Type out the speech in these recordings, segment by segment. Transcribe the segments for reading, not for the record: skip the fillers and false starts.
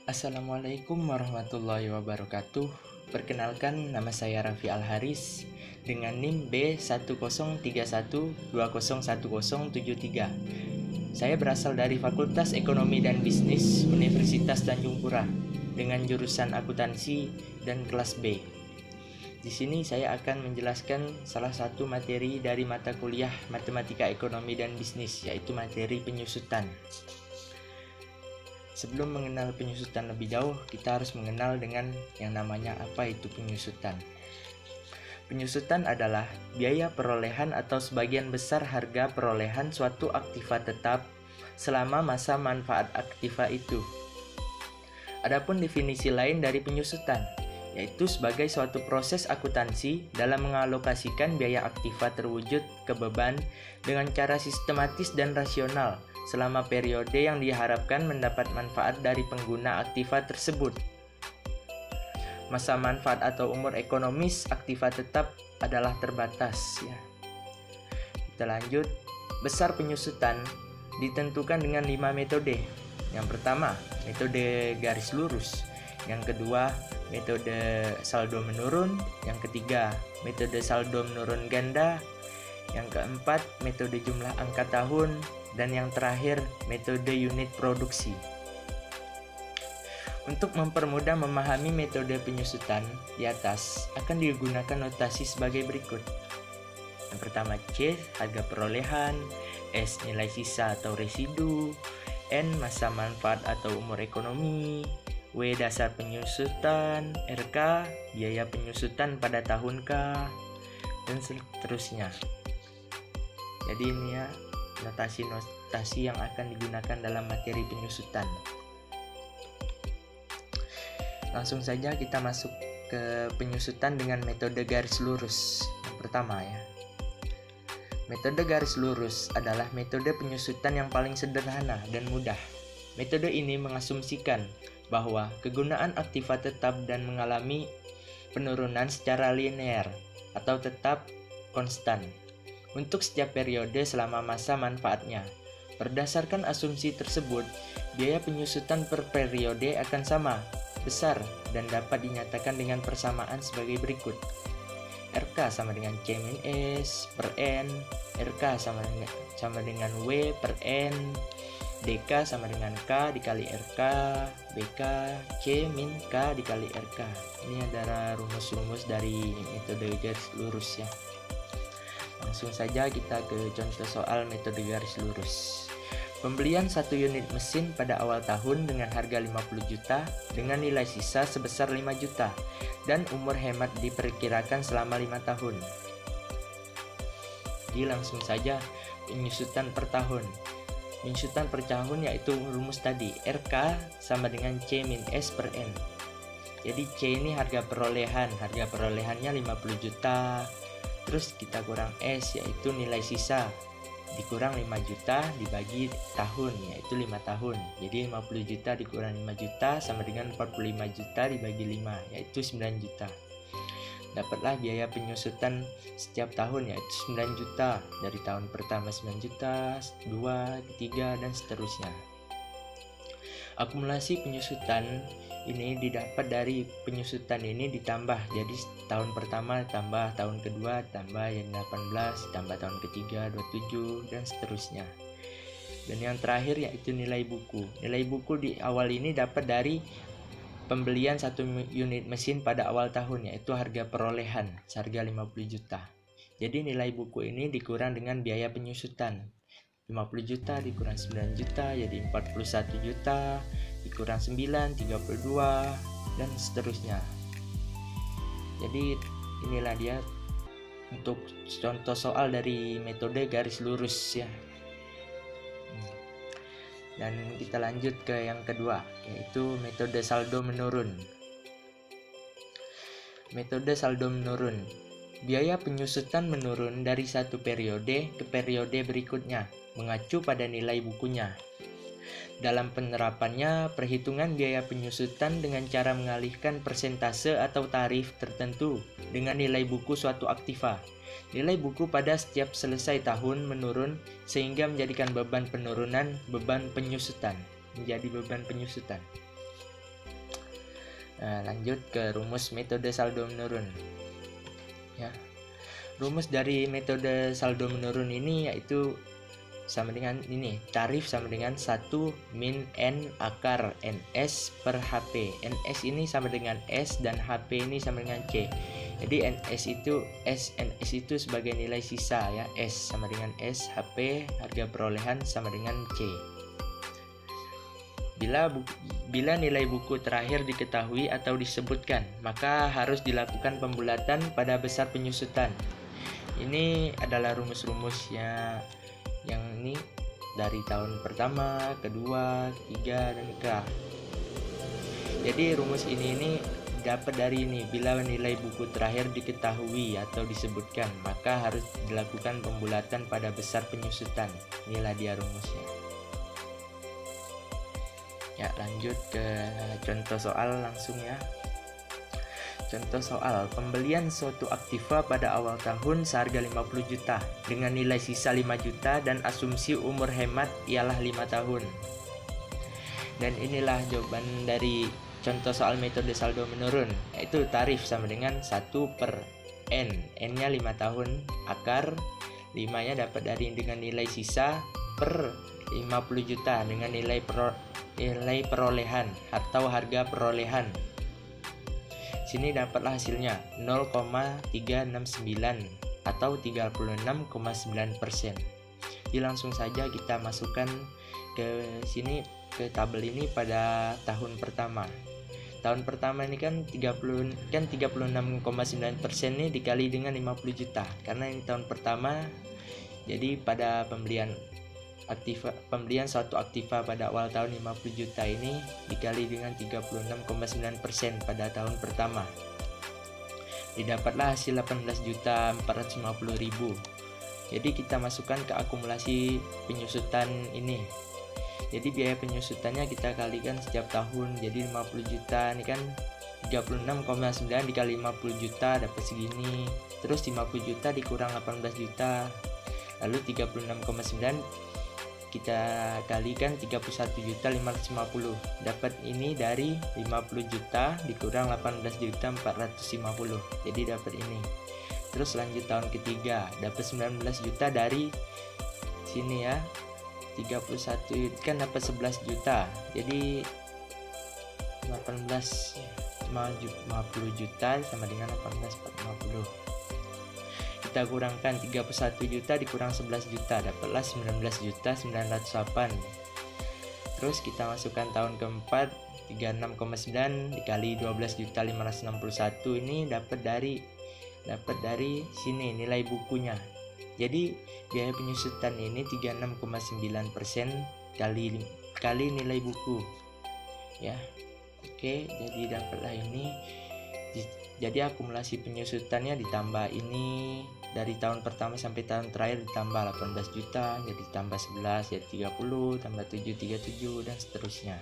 Assalamualaikum warahmatullahi wabarakatuh. Perkenalkan, nama saya Raffi Al-Haris dengan NIM B1031201073. Saya berasal dari Fakultas Ekonomi dan Bisnis Universitas Tanjung Pura dengan jurusan akuntansi dan kelas B. Di sini saya akan menjelaskan salah satu materi dari mata kuliah Matematika Ekonomi dan Bisnis, yaitu materi penyusutan. Sebelum mengenal penyusutan lebih jauh, kita harus mengenal dengan yang namanya apa itu penyusutan. Penyusutan adalah biaya perolehan atau sebagian besar harga perolehan suatu aktiva tetap selama masa manfaat aktiva itu. Adapun definisi lain dari penyusutan, yaitu sebagai suatu proses akuntansi dalam mengalokasikan biaya aktiva terwujud ke beban dengan cara sistematis dan rasional selama periode yang diharapkan mendapat manfaat dari pengguna aktiva tersebut. Masa manfaat atau umur ekonomis aktiva tetap adalah terbatas ya. Kita lanjut. Besar penyusutan ditentukan dengan 5 metode. Yang pertama, metode garis lurus. Yang kedua, metode saldo menurun. Yang ketiga, metode saldo menurun ganda. Yang keempat, metode jumlah angka tahun. Dan yang terakhir, metode unit produksi. Untuk mempermudah memahami metode penyusutan di atas, akan digunakan notasi sebagai berikut. Yang pertama, C, harga perolehan. S, nilai sisa atau residu. N, masa manfaat atau umur ekonomi. W, dasar penyusutan. RK, biaya penyusutan pada tahun K, dan seterusnya. Jadi ini ya notasi-notasi yang akan digunakan dalam materi penyusutan. Langsung saja kita masuk ke penyusutan dengan metode garis lurus. Yang pertama ya. Metode garis lurus adalah metode penyusutan yang paling sederhana dan mudah. Metode ini mengasumsikan bahwa kegunaan aktiva tetap dan mengalami penurunan secara linear atau tetap konstan untuk setiap periode selama masa manfaatnya. Berdasarkan asumsi tersebut, biaya penyusutan per periode akan sama, besar, dan dapat dinyatakan dengan persamaan sebagai berikut. RK sama dengan C min S per N, RK sama dengan W per N, DK sama dengan K dikali RK, BK C min K dikali RK. Ini adalah rumus-rumus dari metode garis lurus ya. Langsung saja kita ke contoh soal metode garis lurus. Pembelian 1 unit mesin pada awal tahun dengan harga 50 juta dengan nilai sisa sebesar 5 juta dan umur hemat diperkirakan selama 5 tahun. Jadi langsung saja penyusutan per tahun. Penyusutan per tahun yaitu rumus tadi, RK sama dengan C min S per N. Jadi C ini harga perolehan, harga perolehannya 50 juta. Terus kita kurang S yaitu nilai sisa, dikurang 5 juta dibagi tahun yaitu 5 tahun. Jadi 50 juta dikurang 5 juta sama dengan 45 juta dibagi 5 yaitu 9 juta. Dapatlah biaya penyusutan setiap tahun yaitu 9 juta. Dari tahun pertama 9 juta, 2, ketiga, dan seterusnya. Akumulasi penyusutan ini didapat dari penyusutan ini ditambah. Jadi tahun pertama tambah, tahun kedua tambah yang 18, tambah tahun ketiga 27, dan seterusnya. Dan yang terakhir yaitu nilai buku. Nilai buku di awal ini dapat dari pembelian 1 unit mesin pada awal tahun yaitu harga perolehan seharga 50 juta. Jadi nilai buku ini dikurang dengan biaya penyusutan. 50 juta dikurang 9 juta jadi 41 juta, dikurang 9, 32, dan seterusnya. Jadi inilah dia untuk contoh soal dari metode garis lurus ya. Dan kita lanjut ke yang kedua, yaitu metode saldo menurun. Metode saldo menurun. Biaya penyusutan menurun dari satu periode ke periode berikutnya, mengacu pada nilai bukunya. Dalam penerapannya, perhitungan biaya penyusutan dengan cara mengalihkan persentase atau tarif tertentu dengan nilai buku suatu aktiva. Nilai buku pada setiap selesai tahun menurun sehingga menjadikan beban penusutan. Nah, lanjut ke rumus metode saldo menurun. Ya. Rumus dari metode saldo menurun ini yaitu sama dengan ini, tarif sama dengan 1 min N akar NS per HP. NS ini sama dengan S dan HP ini sama dengan C. Jadi NS itu sebagai nilai sisa ya. S sama dengan S, HP harga perolehan sama dengan C. Bila nilai buku terakhir diketahui atau disebutkan, maka harus dilakukan pembulatan pada besar penyusutan. Ini adalah rumus-rumusnya yang ini dari tahun pertama, kedua, ketiga, dan ke. Jadi rumus ini dapat dari ini, bila nilai buku terakhir diketahui atau disebutkan, maka harus dilakukan pembulatan pada besar penyusutan. Inilah dia rumusnya. Ya, lanjut ke contoh soal langsung ya. Contoh soal, pembelian suatu aktiva pada awal tahun seharga 50 juta dengan nilai sisa 5 juta dan asumsi umur hemat ialah 5 tahun. Dan inilah jawaban dari contoh soal metode saldo menurun, yaitu tarif sama dengan 1 per N. N-nya 5 tahun, akar 5-nya dapat dari dengan nilai sisa per 50 juta dengan nilai perolehan atau harga perolehan. Sini dapatlah hasilnya 0,369 atau 36,9%. Jadi langsung saja kita masukkan ke sini, ke tabel ini pada tahun pertama. Tahun pertama ini kan 36,9% ini dikali dengan 50 juta. Karena ini tahun pertama, jadi pada pembelian suatu aktiva pada awal tahun 50 juta ini dikali dengan 36,9% pada tahun pertama. Didapatlah hasil 18.450.000. Jadi kita masukkan ke akumulasi penyusutan ini. Jadi biaya penyusutannya kita kalikan setiap tahun. Jadi 50 juta ini kan 36,9 dikali 50 juta dapat segini. Terus 50 juta dikurang 18 juta. Lalu 36,9 kita kalikan 31.550, dapat ini dari 50 juta dikurang 18.450, jadi dapat ini. Terus lanjut tahun ketiga, dapat 19 juta dari sini ya, 31 kan dapat 11 juta, jadi 50 juta sama dengan 18.450. Kita kurangkan 31 juta dikurang 11 juta, dapatlah 19.908. Terus kita masukkan tahun keempat, 36,9 dikali 12.561 ini dapat dari sini nilai bukunya. Jadi biaya penyusutan ini 36,9% kali nilai buku. Ya. Oke, jadi dapatlah ini. Jadi akumulasi penyusutannya ditambah ini dari tahun pertama sampai tahun terakhir ditambah 18 juta, jadi tambah 11 jadi 30, tambah 7 37 dan seterusnya.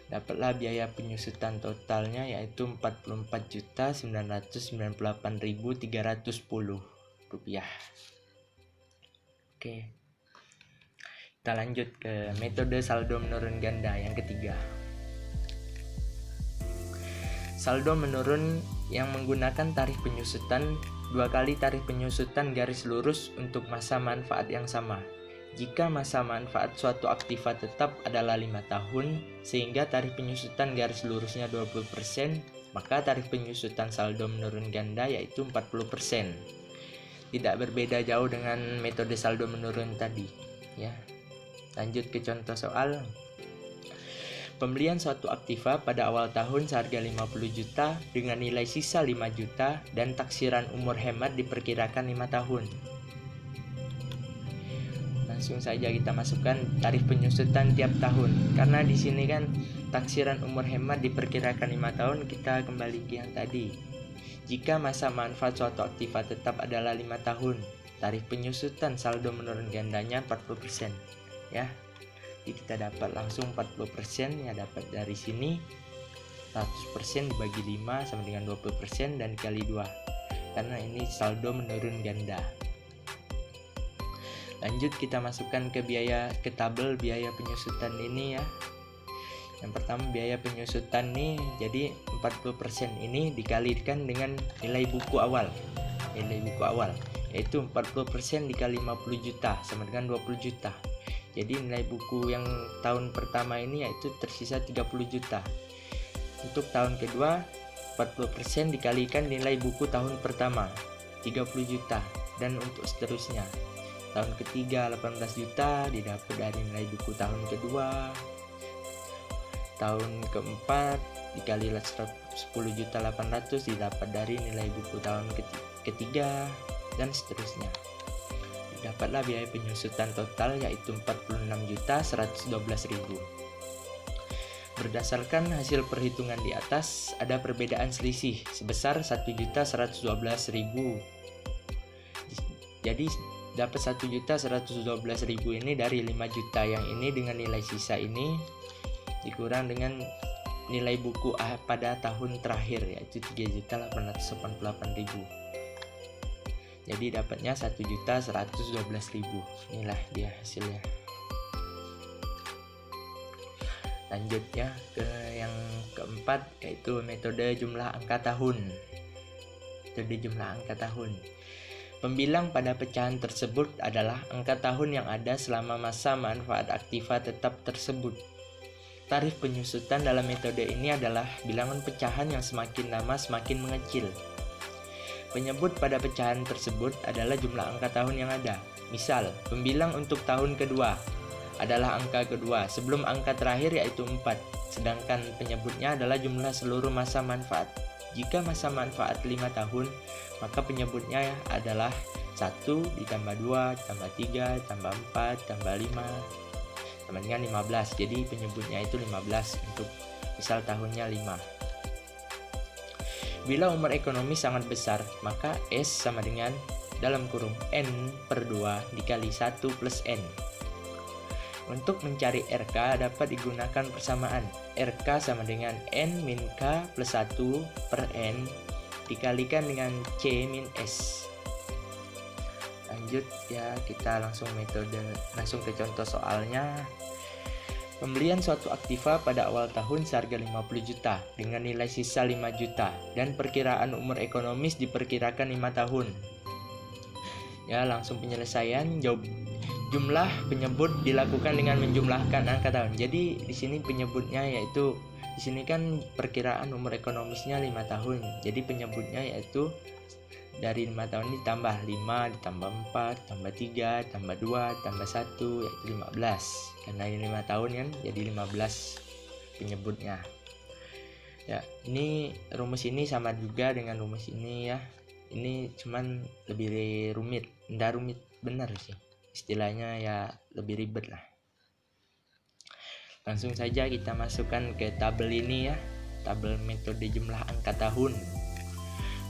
Dapatlah biaya penyusutan totalnya yaitu 44.998.310 rupiah. Oke. Kita lanjut ke metode saldo menurun ganda yang ketiga. Saldo menurun yang menggunakan tarif penyusutan 2 kali tarif penyusutan garis lurus untuk masa manfaat yang sama. Jika masa manfaat suatu aktiva tetap adalah 5 tahun, sehingga tarif penyusutan garis lurusnya 20%, maka tarif penyusutan saldo menurun ganda yaitu 40%. Tidak berbeda jauh dengan metode saldo menurun tadi. Ya. Lanjut ke contoh soal. Pembelian suatu aktiva pada awal tahun seharga 50 juta dengan nilai sisa 5 juta dan taksiran umur hemat diperkirakan 5 tahun. Langsung saja kita masukkan tarif penyusutan tiap tahun. Karena di sini kan taksiran umur hemat diperkirakan 5 tahun, kita kembali ke yang tadi. Jika masa manfaat suatu aktiva tetap adalah 5 tahun, tarif penyusutan saldo menurun gandanya 40%. Ya. Jadi kita dapat langsung 40%, ya dapat dari sini 100% dibagi 5 sama dengan 20% dan kali 2, karena ini saldo menurun ganda. Lanjut kita masukkan ke tabel biaya penyusutan ini ya. Yang pertama biaya penyusutan nih, jadi 40% ini dikalikan dengan nilai buku awal. Nilai buku awal yaitu 40% dikali 50 juta sama dengan 20 juta. Jadi nilai buku yang tahun pertama ini yaitu tersisa 30 juta. Untuk tahun kedua 40% dikalikan nilai buku tahun pertama 30 juta, dan untuk seterusnya. Tahun ketiga 18 juta didapat dari nilai buku tahun kedua. Tahun keempat dikali 10 juta 800 didapat dari nilai buku tahun ketiga, dan seterusnya. Dapatlah biaya penyusutan total yaitu 46.112.000. Berdasarkan hasil perhitungan di atas, ada perbedaan selisih sebesar 1.112.000. Jadi dapat 1.112.000 ini dari 5 juta yang ini dengan nilai sisa ini dikurang dengan nilai buku pada tahun terakhir yaitu 3.888.000. Jadi dapatnya 1.112.000. Inilah dia hasilnya. Lanjut ya ke yang keempat, yaitu metode jumlah angka tahun. Metode jumlah angka tahun. Pembilang pada pecahan tersebut adalah angka tahun yang ada selama masa manfaat aktiva tetap tersebut. Tarif penyusutan dalam metode ini adalah bilangan pecahan yang semakin lama semakin mengecil. Penyebut pada pecahan tersebut adalah jumlah angka tahun yang ada. Misal, pembilang untuk tahun kedua adalah angka kedua sebelum angka terakhir yaitu 4. Sedangkan penyebutnya adalah jumlah seluruh masa manfaat. Jika masa manfaat 5 tahun, maka penyebutnya adalah 1 ditambah 2 tambah 3 tambah 4 tambah 5 sama dengan 15. Jadi penyebutnya itu 15 untuk misal tahunnya 5. Bila umur ekonomi sangat besar, maka S sama dengan dalam kurung N per 2 dikali 1 plus N. Untuk mencari RK dapat digunakan persamaan. RK sama dengan N min K plus 1 per N dikalikan dengan C min S. Lanjut ya, kita langsung ke contoh soalnya. Pembelian suatu aktiva pada awal tahun seharga 50 juta dengan nilai sisa 5 juta dan perkiraan umur ekonomis diperkirakan 5 tahun. Ya, langsung penyelesaian. Jumlah penyebut dilakukan dengan menjumlahkan angka tahun. Jadi di sini penyebutnya yaitu di sini kan perkiraan umur ekonomisnya 5 tahun. Jadi penyebutnya yaitu dari 5 tahun ini tambah 5 ditambah 4 tambah 3 tambah 2 tambah 1 yaitu 15. Karena ini 5 tahun kan jadi 15 penyebutnya. Ya, ini rumus ini sama juga dengan rumus ini ya. Ini cuman lebih rumit. Nggak rumit benar sih. Istilahnya ya lebih ribet lah. Langsung saja kita masukkan ke tabel ini ya. Tabel metode jumlah angka tahun.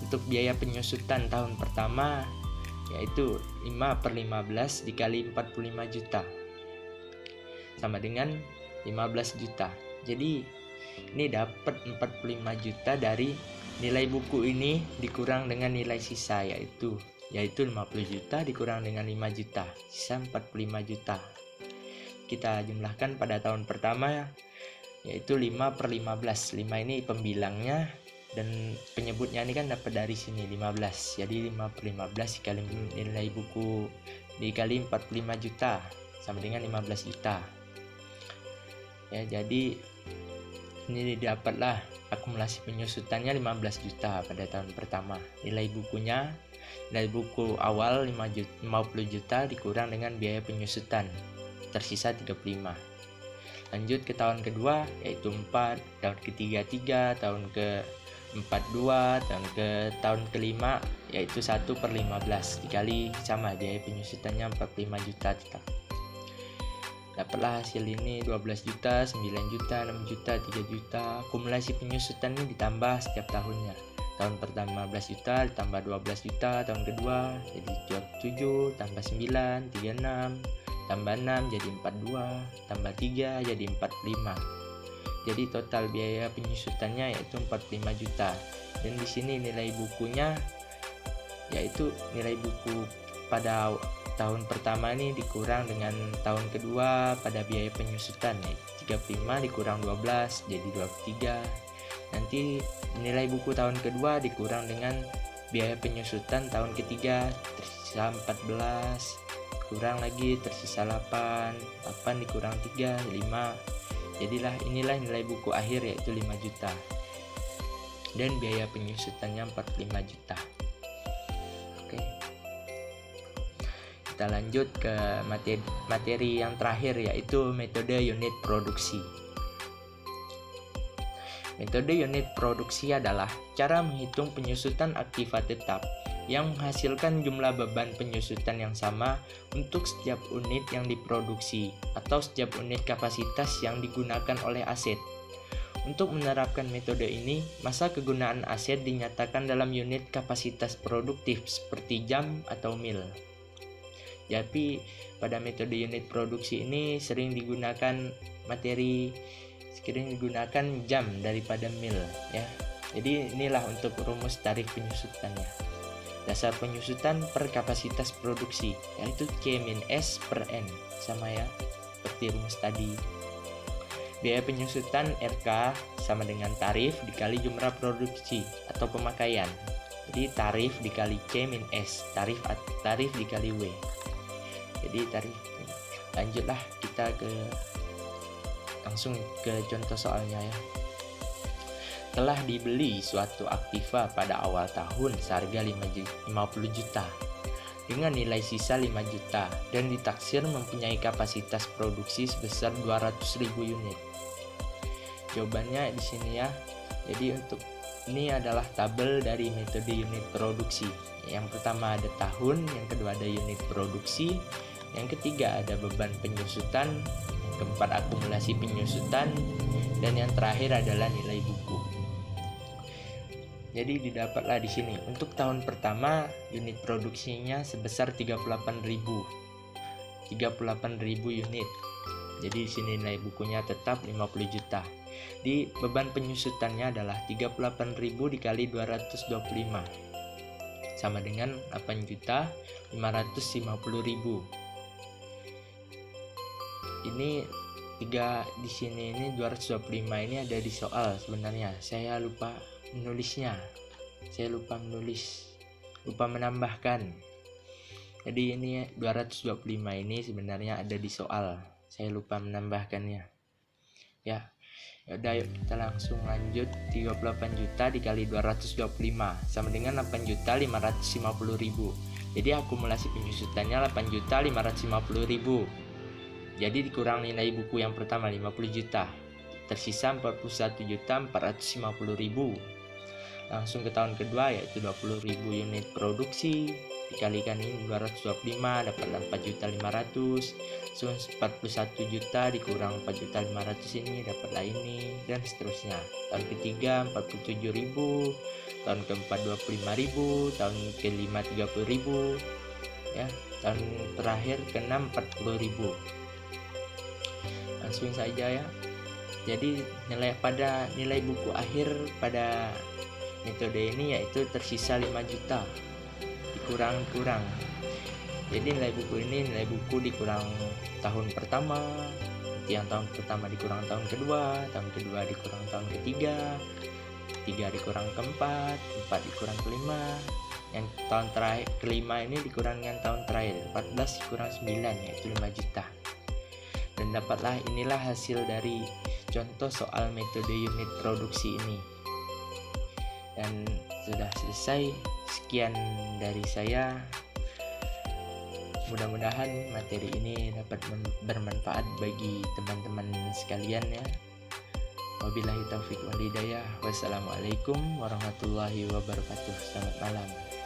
Untuk biaya penyusutan tahun pertama yaitu 5 per 15 dikali 45 juta sama dengan 15 juta. Jadi ini dapat 45 juta dari nilai buku ini dikurang dengan nilai sisa yaitu 50 juta dikurang dengan 5 juta, sisa 45 juta. Kita jumlahkan pada tahun pertama yaitu 5 per 15. 5 ini pembilangnya dan penyebutnya ini kan dapat dari sini 15. Jadi 5 per 15 dikali nilai buku dikali 45 juta sama dengan 15 juta. Ya, jadi ini didapatlah akumulasi penyusutannya 15 juta pada tahun pertama. Nilai bukunya, nilai buku awal 50 juta dikurang dengan biaya penyusutan tersisa 35. Lanjut ke tahun kedua yaitu 4, tahun ketiga 3, tahun ke-4 2, tahun kelima yaitu 1 per 15 dikali sama biaya penyusutannya 45 juta tetap. Dapatlah hasil ini 12 juta, 9 juta, 6 juta, 3 juta. Akumulasi penyusutan ini ditambah setiap tahunnya. Tahun pertama 15 juta ditambah 12 juta, tahun kedua jadi 7 tambah 9 36 tambah 6 jadi 42 tambah 3 jadi 45. Jadi total biaya penyusutannya yaitu 45 juta. Dan di sini nilai bukunya yaitu nilai buku pada tahun pertama ini dikurang dengan tahun kedua pada biaya penyusutan, yaitu 35 dikurang 12 jadi 23. Nanti nilai buku tahun kedua dikurang dengan biaya penyusutan tahun ketiga, tersisa 14, kurang lagi tersisa 8 dikurang 3, 5. Jadilah inilah nilai buku akhir, yaitu 5 juta. Dan biaya penyusutannya 45 juta. Oke. Kita lanjut ke materi yang terakhir, yaitu metode unit produksi. Metode unit produksi adalah cara menghitung penyusutan aktiva tetap yang menghasilkan jumlah beban penyusutan yang sama untuk setiap unit yang diproduksi atau setiap unit kapasitas yang digunakan oleh aset. Untuk menerapkan metode ini, masa kegunaan aset dinyatakan dalam unit kapasitas produktif seperti jam atau mil. Jadi pada metode unit produksi ini sering digunakan jam daripada mil ya. Jadi inilah untuk rumus tarif penyusutannya. Dasar penyusutan per kapasitas produksi, yaitu K-S per N, sama ya seperti rumus tadi. Biaya penyusutan RK sama dengan tarif dikali jumlah produksi atau pemakaian. Jadi tarif dikali K-S, tarif dikali W. Jadi tarif. Lanjutlah kita langsung ke contoh soalnya ya. Telah dibeli suatu aktiva pada awal tahun seharga 50 juta dengan nilai sisa 5 juta dan ditaksir mempunyai kapasitas produksi sebesar 200.000 unit. Jawabannya di sini ya. Jadi untuk ini adalah tabel dari metode unit produksi. Yang pertama ada tahun, yang kedua ada unit produksi, yang ketiga ada beban penyusutan, yang keempat akumulasi penyusutan, dan yang terakhir adalah nilai buku. Jadi didapatlah di sini untuk tahun pertama unit produksinya sebesar 38.000 unit. Jadi di sini nilai bukunya tetap 50 juta. Di beban penyusutannya adalah 38.000 dikali 225 sama dengan 8.550.000. Ini di sini ini 225 ini ada di soal sebenarnya. Saya lupa lupa menambahkan. Jadi ini 225 ini sebenarnya ada di soal, saya lupa menambahkannya ya. Yaudah, yuk kita langsung lanjut. 38 juta dikali 225 sama dengan 8.550.000. Jadi akumulasi penyusutannya 8.550.000. Jadi dikurang nilai buku yang pertama 50 juta, tersisa 41.450.000. Langsung ke tahun kedua, yaitu 20.000 unit produksi dikalikan ini 225 dapat 4.500.000. So 41 juta dikurang 4.500.000 ini dapatlah ini, dan seterusnya. Tahun ketiga 47.000, tahun keempat 25.000, tahun kelima 30.000 ya, tahun terakhir keenam 40.000. Langsung saja ya. Jadi nilai buku akhir pada metode ini yaitu tersisa 5 juta dikurang. Jadi nilai buku dikurang tahun pertama, yang tahun pertama dikurang tahun kedua dikurang tahun ketiga dikurang keempat dikurang kelima, yang tahun terakhir kelima ini dikurang dengan tahun terakhir 14 dikurang 9 yaitu 5 juta. Dan dapatlah inilah hasil dari contoh soal metode unit produksi ini. Dan sudah selesai. Sekian dari saya. Mudah-mudahan materi ini dapat bermanfaat bagi teman-teman sekalian ya. Wabillahi taufiq wal hidayah. Wassalamualaikum warahmatullahi wabarakatuh. Selamat malam.